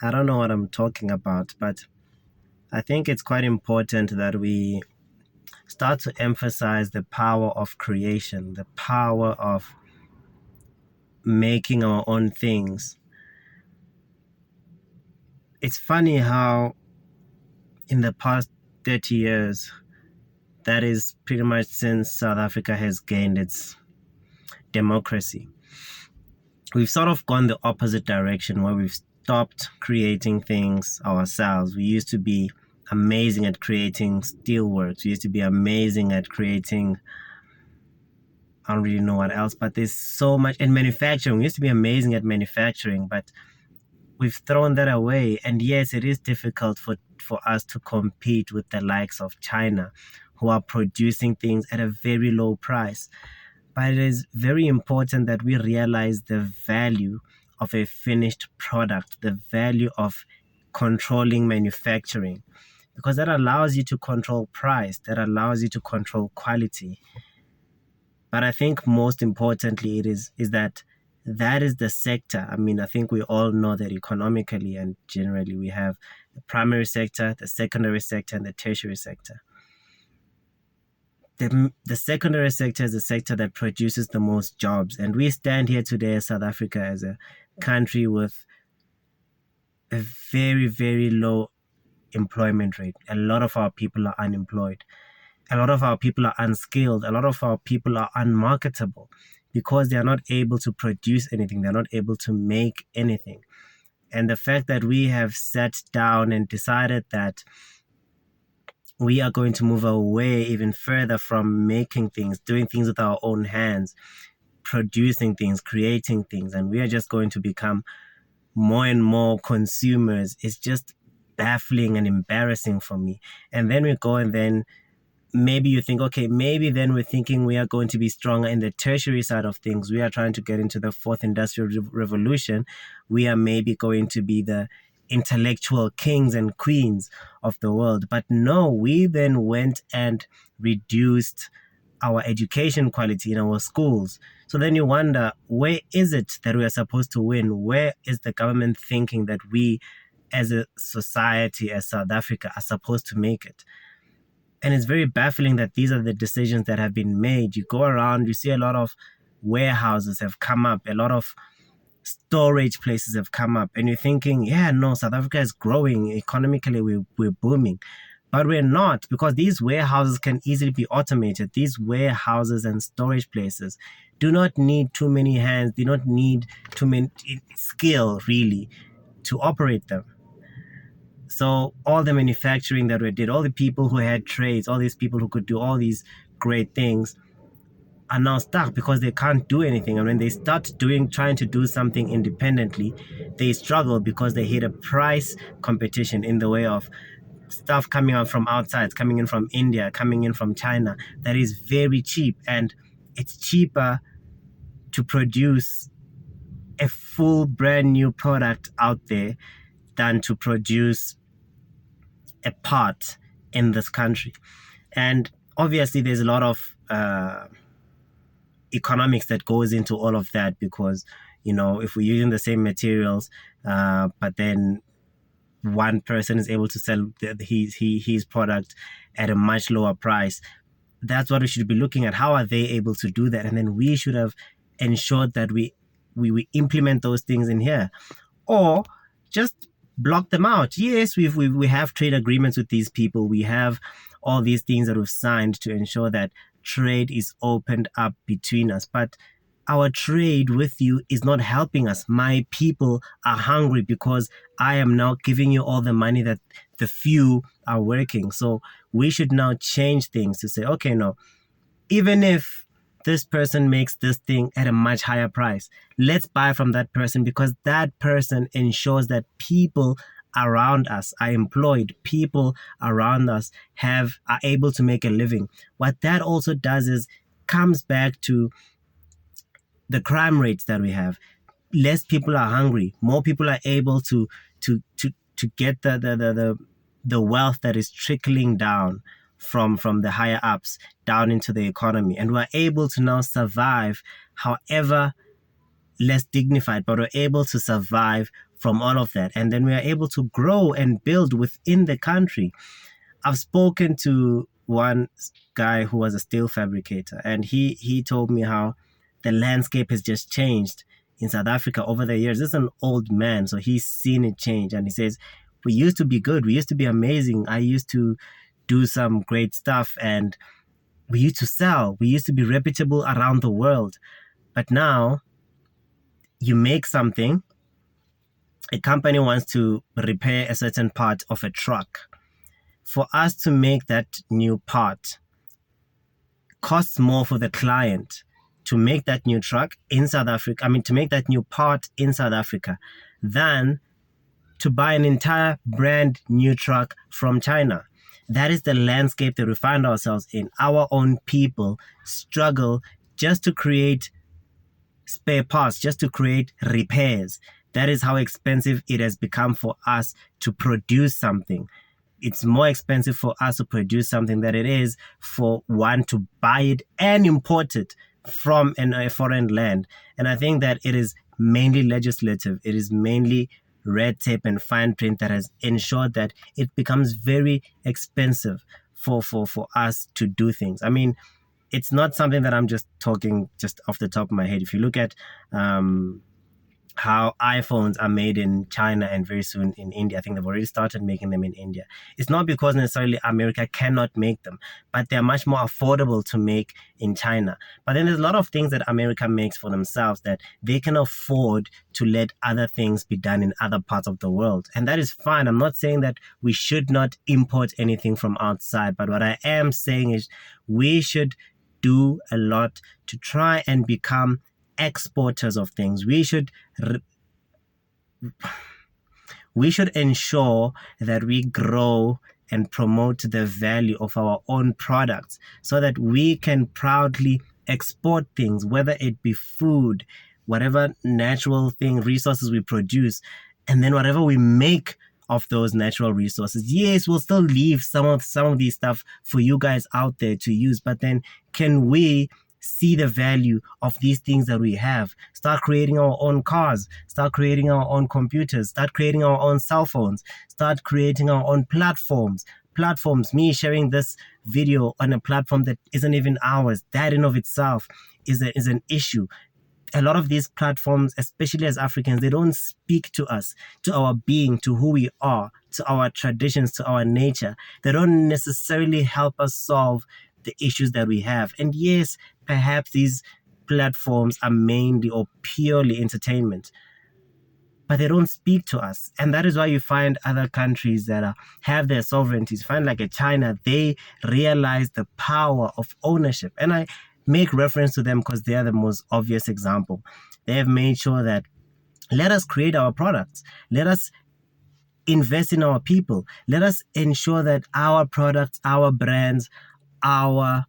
I don't know what I'm talking about, but I think it's quite important that we start to emphasize the power of creation, the power of making our own things. It's funny how in the past 30 years, that is pretty much since South Africa has gained its democracy, we've sort of gone the opposite direction where we've stopped creating things ourselves. We used to be amazing at creating steelworks. We used to be amazing at creating, I don't really know what else, but there's so much in manufacturing. We used to be amazing at manufacturing, but we've thrown that away. And yes, it is difficult for us to compete with the likes of China, who are producing things at a very low price. But it is very important that we realize the value of a finished product, the value of controlling manufacturing, because that allows you to control price, that allows you to control quality. But I think most importantly, is that is the sector. I mean, I think we all know that economically and generally we have the primary sector, the secondary sector, and the tertiary sector. The secondary sector is the sector that produces the most jobs. And we stand here today as South Africa as a country with a very, very low employment rate. A lot of our people are unemployed. A lot of our people are unskilled. A lot of our people are unmarketable because they are not able to produce anything. They're not able to make anything. And the fact that we have sat down and decided that we are going to move away even further from making things, doing things with our own hands, producing things, creating things, and we are just going to become more and more consumers, is just baffling and embarrassing for me. And then we go and then maybe you think, okay, maybe then we're thinking we are going to be stronger in the tertiary side of things. We are trying to get into the fourth industrial revolution. We are maybe going to be the intellectual kings and queens of the world. But no, we then went and reduced our education quality in our schools. So then you wonder, where is it that we are supposed to win? Where is the government thinking that we as a society, as South Africa, are supposed to make it? And it's very baffling that these are the decisions that have been made. You go around, you see a lot of warehouses have come up, a lot of storage places have come up, and you're thinking, yeah, no, South Africa is growing. Economically, we're booming. But we're not, because these warehouses can easily be automated. These warehouses and storage places do not need too many hands, do not need too many skill, really, to operate them. So all the manufacturing that we did, all the people who had trades, all these people who could do all these great things are now stuck because they can't do anything. And when they start trying to do something independently, they struggle because they hit a price competition in the way of stuff coming out from outside, coming in from India, coming in from China, that is very cheap. And it's cheaper to produce a full brand new product out there than to produce a part in this country. And obviously there's a lot of economics that goes into all of that, because if we're using the same materials, but then one person is able to sell his product at a much lower price, that's what we should be looking at. How are they able to do that? And then we should have ensured that we implement those things in here, or just block them out. Yes, we have trade agreements with these people. We have all these things that we've signed to ensure that trade is opened up between us. But our trade with you is not helping us. My people are hungry because I am now giving you all the money that the few are working. So we should now change things to say, okay, no, even if this person makes this thing at a much higher price, let's buy from that person, because that person ensures that people around us are employed, people around us are able to make a living. What that also does is comes back to the crime rates that we have. Less people are hungry, more people are able to get the wealth that is trickling down from the higher ups down into the economy, and we're able to now survive, however less dignified, but we're able to survive from all of that. And then we are able to grow and build within the country. I've spoken to one guy who was a steel fabricator, and he told me how the landscape has just changed in South Africa over the years. This is an old man, so he's seen it change, and he says, we used to be good, we used to be amazing. I used to do some great stuff, and we used to sell, we used to be reputable around the world. But now you make something, a company wants to repair a certain part of a truck. For us to make that new part costs more for the client to make that new truck in South Africa, to make that new part in South Africa, than to buy an entire brand new truck from China. That is the landscape that we find ourselves in. Our own people struggle just to create spare parts, just to create repairs. That is how expensive it has become for us to produce something. It's more expensive for us to produce something than it is for one to buy it and import it from a foreign land. And I think that it is mainly legislative. It is mainly red tape and fine print that has ensured that it becomes very expensive for us to do things. It's not something that I'm just talking just off the top of my head. If you look at how iPhones are made in China and very soon in India, I think they've already started making them in India. It's not because necessarily America cannot make them, but they're much more affordable to make in China. But then there's a lot of things that America makes for themselves that they can afford to let other things be done in other parts of the world. And that is fine. I'm not saying that we should not import anything from outside, but what I am saying is we should do a lot to try and become exporters of things. We should ensure that we grow and promote the value of our own products so that we can proudly export things, whether it be food, whatever natural thing, resources we produce, and then whatever we make of those natural resources. Yes, we'll still leave some of these stuff for you guys out there to use, but then can we see the value of these things that we have? Start creating our own cars, start creating our own computers, start creating our own cell phones, start creating our own platforms. Me sharing this video on a platform that isn't even ours, that in of itself is an issue. A lot of these platforms, especially as Africans, they don't speak to us, to our being, to who we are, to our traditions, to our nature. They don't necessarily help us solve the issues that we have. And yes, perhaps these platforms are mainly or purely entertainment, but they don't speak to us. And that is why you find other countries that have their sovereignties. Find like a China, they realize the power of ownership. And I make reference to them because they are the most obvious example. They have made sure that let us create our products. Let us invest in our people. Let us ensure that our products, our brands, our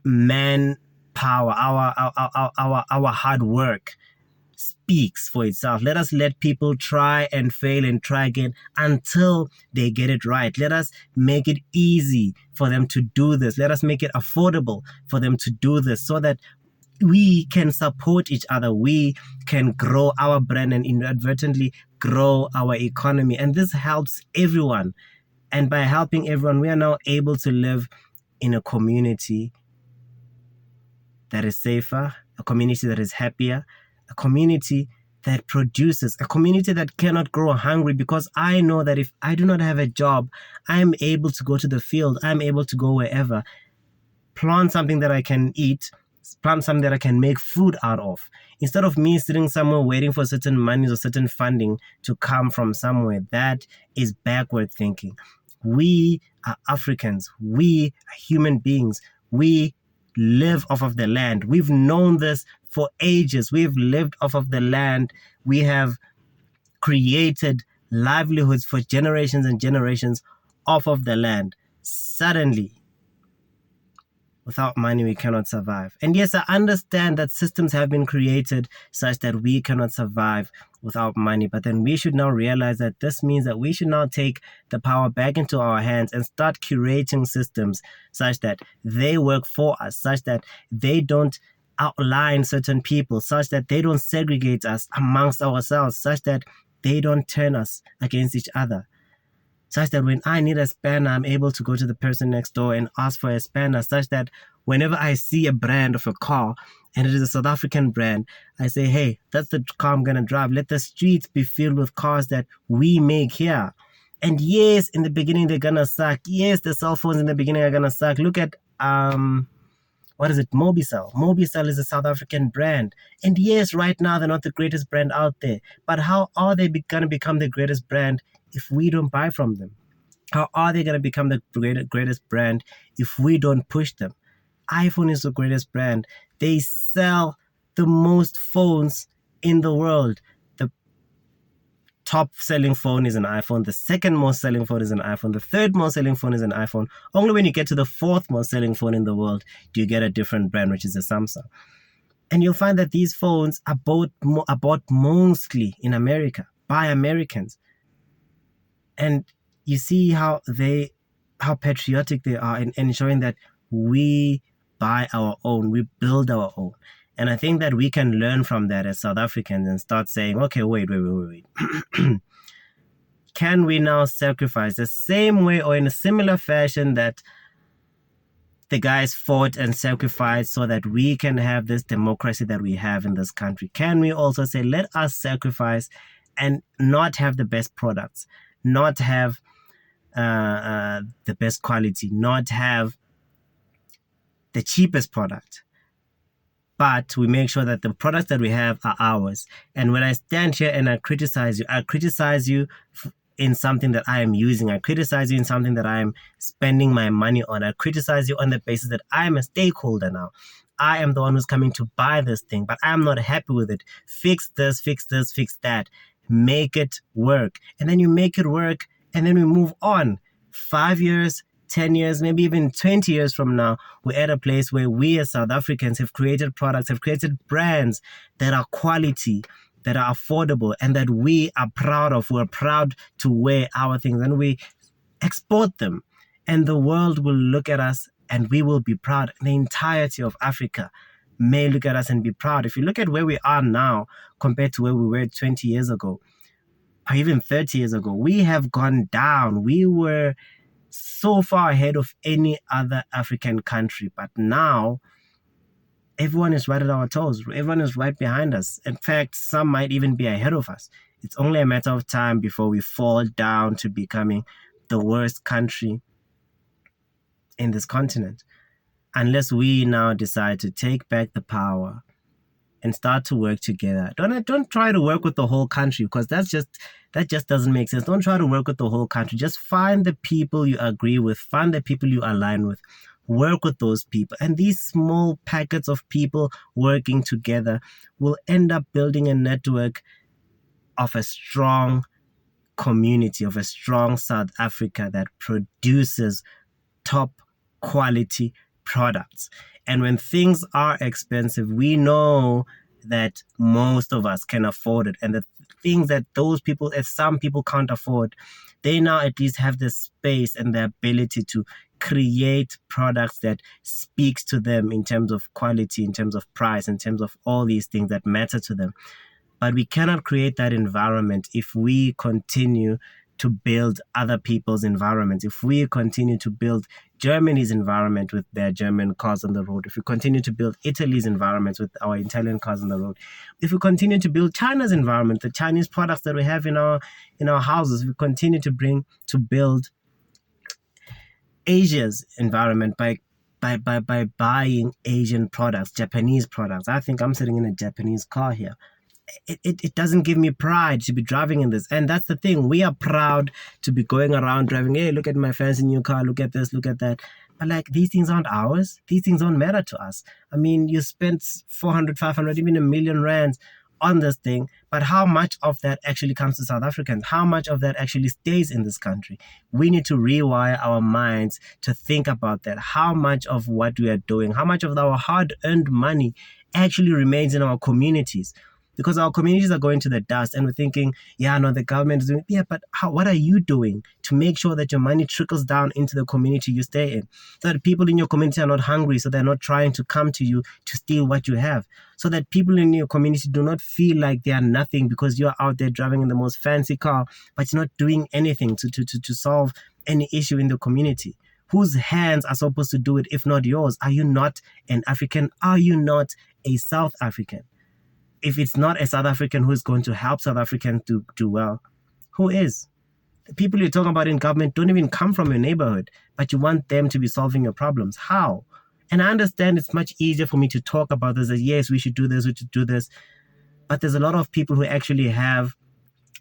manpower, our hard work speaks for itself. Let us let people try and fail and try again until they get it right. Let us make it easy for them to do this. Let us make it affordable for them to do this so that we can support each other. We can grow our brand and inadvertently grow our economy. And this helps everyone. And by helping everyone, we are now able to live in a community that is safer, a community that is happier, a community that produces, a community that cannot grow hungry, because I know that if I do not have a job, I'm able to go to the field, I'm able to go wherever, plant something that I can eat, plant something that I can make food out of. Instead of me sitting somewhere waiting for certain monies or certain funding to come from somewhere, that is backward thinking. We are Africans, we are human beings, we live off of the land. We've known this for ages. We've lived off of the land. We have created livelihoods for generations and generations off of the land. Suddenly, without money, we cannot survive. And yes, I understand that systems have been created such that we cannot survive without money. But then we should now realize that this means that we should now take the power back into our hands and start curating systems such that they work for us, such that they don't outline certain people such that they don't segregate us amongst ourselves, such that they don't turn us against each other, such that when I need a spanner, I'm able to go to the person next door and ask for a spanner, such that whenever I see a brand of a car and it is a South African brand, I say, hey, that's the car I'm going to drive. Let the streets be filled with cars that we make here. And yes, in the beginning, they're going to suck. Yes, the cell phones in the beginning are going to suck. Look at, what is it? Mobicel. Mobicel is a South African brand. And yes, right now, they're not the greatest brand out there. But how are they going to become the greatest brand if we don't buy from them? How are they going to become the greatest brand if we don't push them? iPhone is the greatest brand. They sell the most phones in the world. The top selling phone is an iPhone. The second most selling phone is an iPhone. The third most selling phone is an iPhone. Only when you get to the fourth most selling phone in the world do you get a different brand, which is a Samsung. And you'll find that these phones are bought mostly in America by Americans. And you see how patriotic they are in ensuring that we buy our own, we build our own. And I think that we can learn from that as South Africans and start saying, okay, wait. Can we now sacrifice the same way or in a similar fashion that the guys fought and sacrificed so that we can have this democracy that we have in this country? Can we also say, let us sacrifice and not have the best products, not have the best quality, not have the cheapest product, but we make sure that the products that we have are ours. And when I stand here and I criticize you in something that I am using. I criticize you in something that I am spending my money on. I criticize you on the basis that I am a stakeholder now. I am the one who's coming to buy this thing, but I'm not happy with it. Fix this, fix that. Make it work. And then you make it work, and then we move on. 5 years, 10 years, maybe even 20 years from now, we're at a place where we as South Africans have created products, have created brands that are quality, that are affordable, and that we are proud of. We're proud to wear our things, and we export them. And the world will look at us and we will be proud. The entirety of Africa may look at us and be proud. If you look at where we are now compared to where we were 20 years ago, or even 30 years ago, we have gone down. We were so far ahead of any other African country. But now, everyone is right at our toes. Everyone is right behind us. In fact, some might even be ahead of us. It's only a matter of time before we fall down to becoming the worst country in this continent. Unless we now decide to take back the power and start to work together. Don't try to work with the whole country, because that just doesn't make sense. Don't try to work with the whole country. Just find the people you agree with, find the people you align with, work with those people. And these small packets of people working together will end up building a network of a strong community, of a strong South Africa that produces top quality products. And when things are expensive, we know that most of us can afford it. And the things that those people, if some people can't afford, they now at least have the space and the ability to create products that speaks to them in terms of quality, in terms of price, in terms of all these things that matter to them. But we cannot create that environment if we continue to build other people's environments, if we continue to build Germany's environment with their German cars on the road, if we continue to build Italy's environments with our Italian cars on the road, if we continue to build China's environment, the Chinese products that we have in our houses, we continue to build Asia's environment by buying Asian products, Japanese products. I think I'm sitting in a Japanese car here. It doesn't give me pride to be driving in this. And that's the thing. We are proud to be going around driving, hey, look at my fancy new car, look at this, look at that. But like, these things aren't ours. These things don't matter to us. I mean, you spent 400, 500, even a million rands on this thing. But how much of that actually comes to South Africans? How much of that actually stays in this country? We need to rewire our minds to think about that. How much of what we are doing, how much of our hard-earned money actually remains in our communities? because our communities are going to the dust, and we're thinking, yeah, no, the government is doing, yeah, but what are you doing to make sure that your money trickles down into the community you stay in, so that people in your community are not hungry, so they're not trying to come to you to steal what you have, so that people in your community do not feel like they are nothing because you're out there driving in the most fancy car, but you're not doing anything to solve any issue in the community. Whose hands are supposed to do it if not yours? Are you not an African? Are you not a South African? If it's not a South African who is going to help South Africans do well, who is? The people you're talking about in government don't even come from your neighborhood, but you want them to be solving your problems. How? And I understand it's much easier for me to talk about this as, yes, we should do this, we should do this. But there's a lot of people who actually have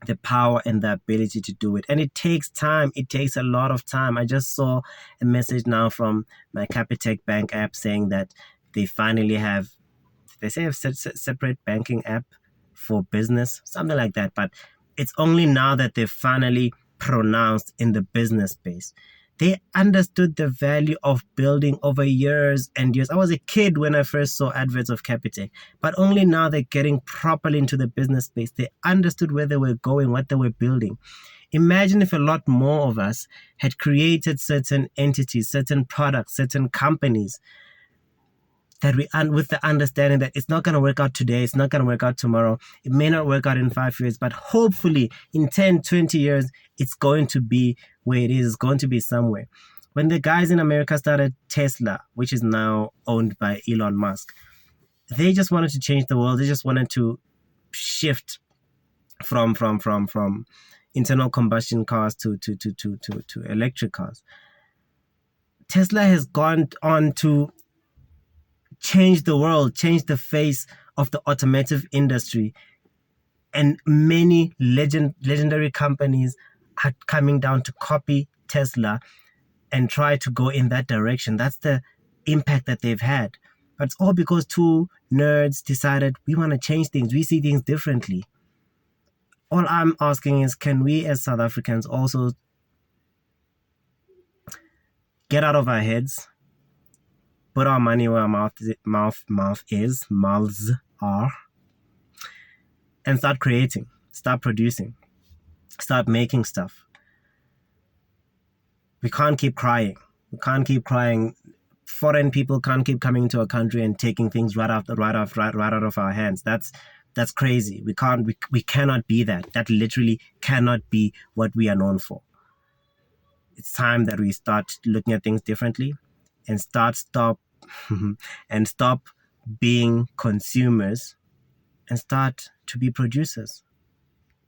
the power and the ability to do it. And it takes time. It takes a lot of time. I just saw a message now from my Capitec Bank app saying that they finally have, they say a separate banking app for business, something like that. But it's only now that they've finally pronounced in the business space. They understood the value of building over years and years. I was a kid when I first saw adverts of Capitec, but only now they're getting properly into the business space. They understood where they were going, what they were building. Imagine if a lot more of us had created certain entities, certain products, certain companies that we, and with the understanding that it's not going to work out today, it's not going to work out tomorrow, it may not work out in 5 years, but hopefully in 10, 20 years, it's going to be where it is, it's going to be somewhere. When the guys in America started Tesla, which is now owned by Elon Musk, they just wanted to change the world. They just wanted to shift from internal combustion cars to electric cars. Tesla has gone on to change the world, change the face of the automotive industry. And many legendary companies are coming down to copy Tesla and try to go in that direction. That's the impact that they've had. But it's all because two nerds decided we want to change things. We see things differently. All I'm asking is, can we as South Africans also get out of our heads, put our money where our mouths are, and start creating, start producing, start making stuff. We can't keep crying. We can't keep crying. Foreign people can't keep coming into our country and taking things right out of our hands. That's crazy. We cannot be that. That literally cannot be what we are known for. It's time that we start looking at things differently and stop and stop being consumers and start to be producers.